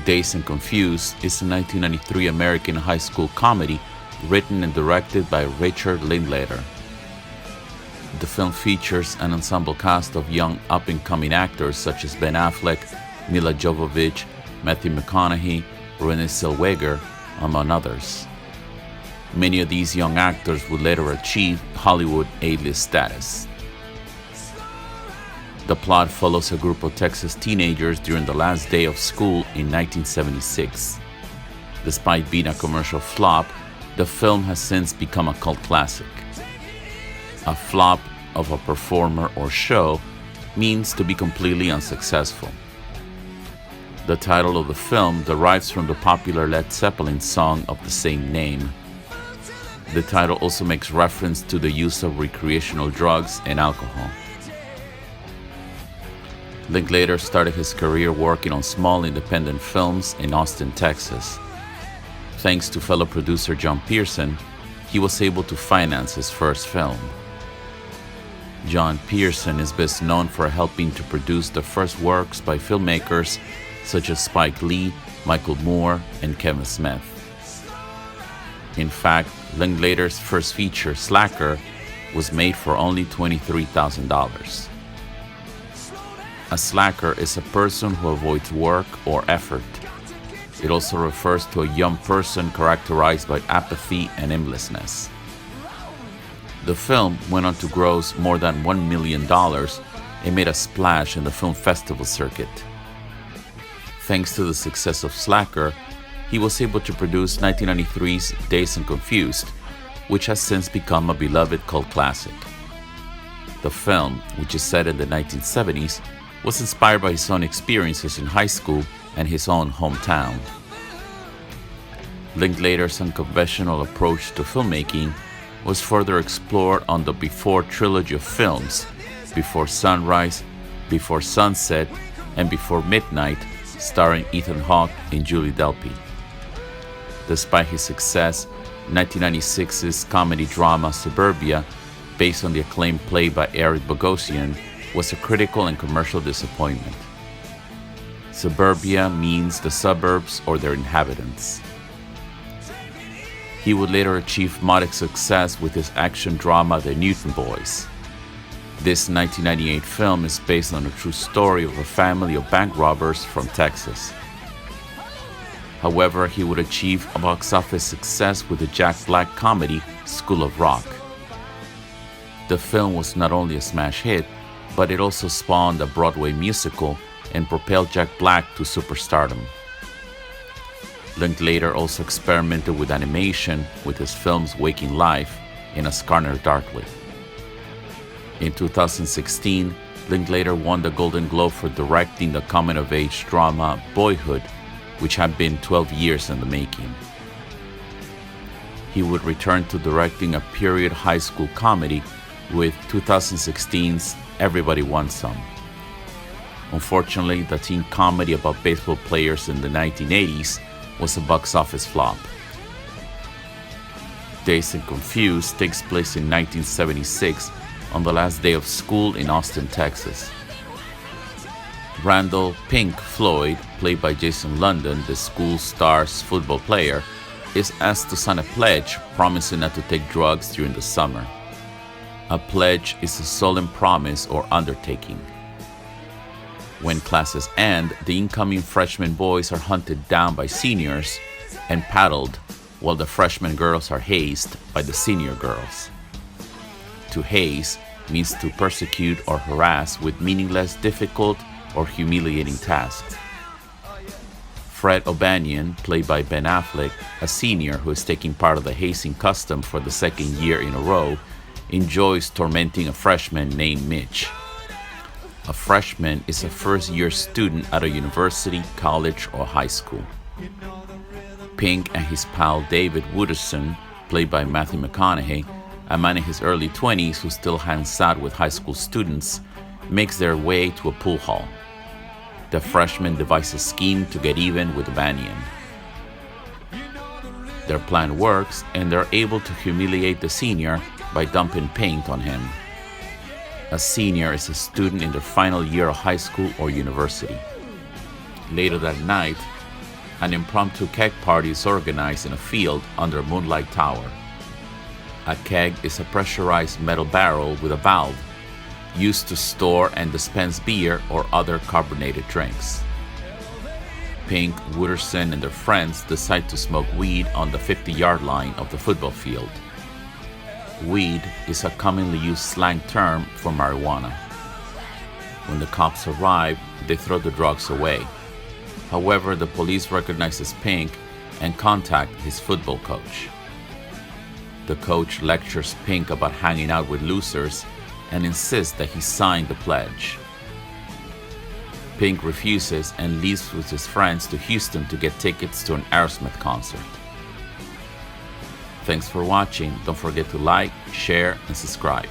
Dazed and Confused is a 1993 American high school comedy written and directed by Richard Linklater. The film features an ensemble cast of young up-and-coming actors such as Ben Affleck, Mila Jovovich, Matthew McConaughey, Renee Zellweger, among others. Many of these young actors would later achieve Hollywood A-list status. The plot follows a group of Texas teenagers during the last day of school in 1976. Despite being a commercial flop, the film has since become a cult classic. A flop of a performer or show means to be completely unsuccessful. The title of the film derives from the popular Led Zeppelin song of the same name. The title also makes reference to the use of recreational drugs and alcohol. Linklater started his career working on small independent films in Austin, Texas. Thanks to fellow producer John Pearson, he was able to finance his first film. John Pearson is best known for helping to produce the first works by filmmakers such as Spike Lee, Michael Moore, and Kevin Smith. In fact, Linklater's first feature, Slacker, was made for only $23,000. A slacker is a person who avoids work or effort. It also refers to a young person characterized by apathy and aimlessness. The film went on to gross more than $1 million and made a splash in the film festival circuit. Thanks to the success of Slacker, he was able to produce 1993's Dazed and Confused, which has since become a beloved cult classic. The film, which is set in the 1970s, was inspired by his own experiences in high school and his own hometown. Linklater's unconventional approach to filmmaking was further explored on the Before trilogy of films, Before Sunrise, Before Sunset, and Before Midnight, starring Ethan Hawke and Julie Delpy. Despite his success, 1996's comedy drama Suburbia, based on the acclaimed play by Eric Bogosian, was a critical and commercial disappointment. Suburbia means the suburbs or their inhabitants. He would later achieve modest success with his action drama The Newton Boys. This 1998 film is based on a true story of a family of bank robbers from Texas. However, he would achieve a box office success with the Jack Black comedy School of Rock. The film was not only a smash hit, but it also spawned a Broadway musical and propelled Jack Black to superstardom. Linklater also experimented with animation with his films Waking Life and A Scanner Darkly. In 2016, Linklater won the Golden Globe for directing the coming-of-age drama Boyhood, which had been 12 years in the making. He would return to directing a period high school comedy with 2016's Everybody Wants Some. Unfortunately, the teen comedy about baseball players in the 1980s was a box office flop. Dazed and Confused takes place in 1976 on the last day of school in Austin, Texas. Randall Pink Floyd, played by Jason London, the school star's football player, is asked to sign a pledge promising not to take drugs during the summer. A pledge is a solemn promise or undertaking. When classes end, the incoming freshman boys are hunted down by seniors and paddled, while the freshman girls are hazed by the senior girls. To haze means to persecute or harass with meaningless, difficult, or humiliating tasks. Fred O'Banion, played by Ben Affleck, a senior who is taking part of the hazing custom for the second year in a row, enjoys tormenting a freshman named Mitch. A freshman is a first-year student at a university, college, or high school. Pink and his pal David Wooderson, played by Matthew McConaughey, a man in his early 20s who still hangs out with high school students, makes their way to a pool hall. The freshmen devise a scheme to get even with O'Banion. Their plan works, and they're able to humiliate the senior by dumping paint on him. A senior is a student in their final year of high school or university. Later that night, An impromptu keg party is organized in a field under a moonlight tower. A keg is a pressurized metal barrel with a valve used to store and dispense beer or other carbonated drinks. Pink, Wooderson, and their friends decide to smoke weed on the 50-yard line of the football field. Weed is a commonly used slang term for marijuana. When the cops arrive, they throw the drugs away. However, the police recognizes Pink and contact his football coach. The coach lectures Pink about hanging out with losers and insists that he sign the pledge. Pink refuses and leaves with his friends to Houston to get tickets to an Aerosmith concert. Thanks for watching. Don't forget to like, share, and subscribe.